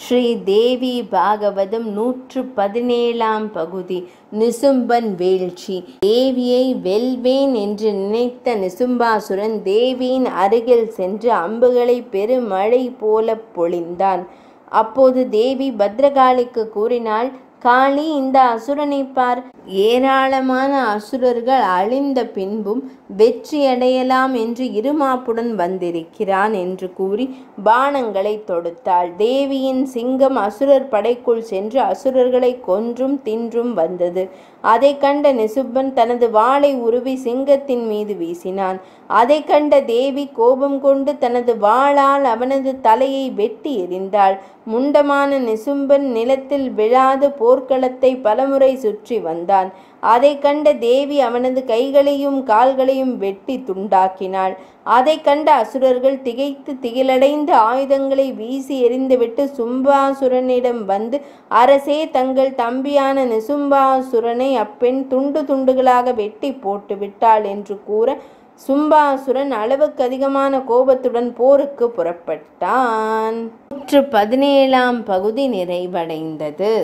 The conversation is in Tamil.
ஸ்ரீ தேவி பாகவதம் 117ஆம் பகுதி. நிசும்பன் வீழ்ச்சி. தேவியை வெல்வேன் என்று நினைத்த நிசும்பாசுரன் தேவியின் அருகில் சென்று அம்புகளை பெருமழை போல பொழிந்தான். அப்போது தேவி பத்ரகாளிக்கு கூறினாள், காளி, இந்த அசுரனை பார். ஏராளமான அசுரர்கள் அழிந்த பின்பும் வெற்றியடையலாம் என்று இருமாப்புடன் வந்திருக்கிறான் என்று கூறி பாணங்களை தொடுத்தாள். தேவியின் சிங்கம் அசுரர் படைக்குள் சென்று அசுரர்களை கொன்றும் தின்றும் வந்தது. அதை கண்ட நிசும்பன் தனது வாளை உருவி சிங்கத்தின் மீது வீசினான். அதை கண்ட தேவி கோபம் கொண்டு தனது வாளால் அவனது தலையை வெட்டி எறிந்தாள். முண்டமான நிசும்பன் நிலத்தில் விழாது போர்க்களத்தை பலமுறை சுற்றி வந்தான். அதை கண்ட தேவி அவனது கைகளையும் கால்களையும் வெட்டி துண்டாக்கினாள். அதை கண்ட அசுரர்கள் திகைத்து திகிலடைந்து ஆயுதங்களை வீசி எறிந்துவிட்டு சும்பாசுரனிடம் வந்து, அரசே, தங்கள் தம்பியான நிசும்பாசுரனை அப்பெண் துண்டு துண்டுகளாக வெட்டி போட்டு விட்டாள் என்று கூற, சும்பாசுரன் அளவுக்கு அதிகமான கோபத்துடன் போருக்கு புறப்பட்டான். 117ஆம் பகுதி நிறைவடைந்தது.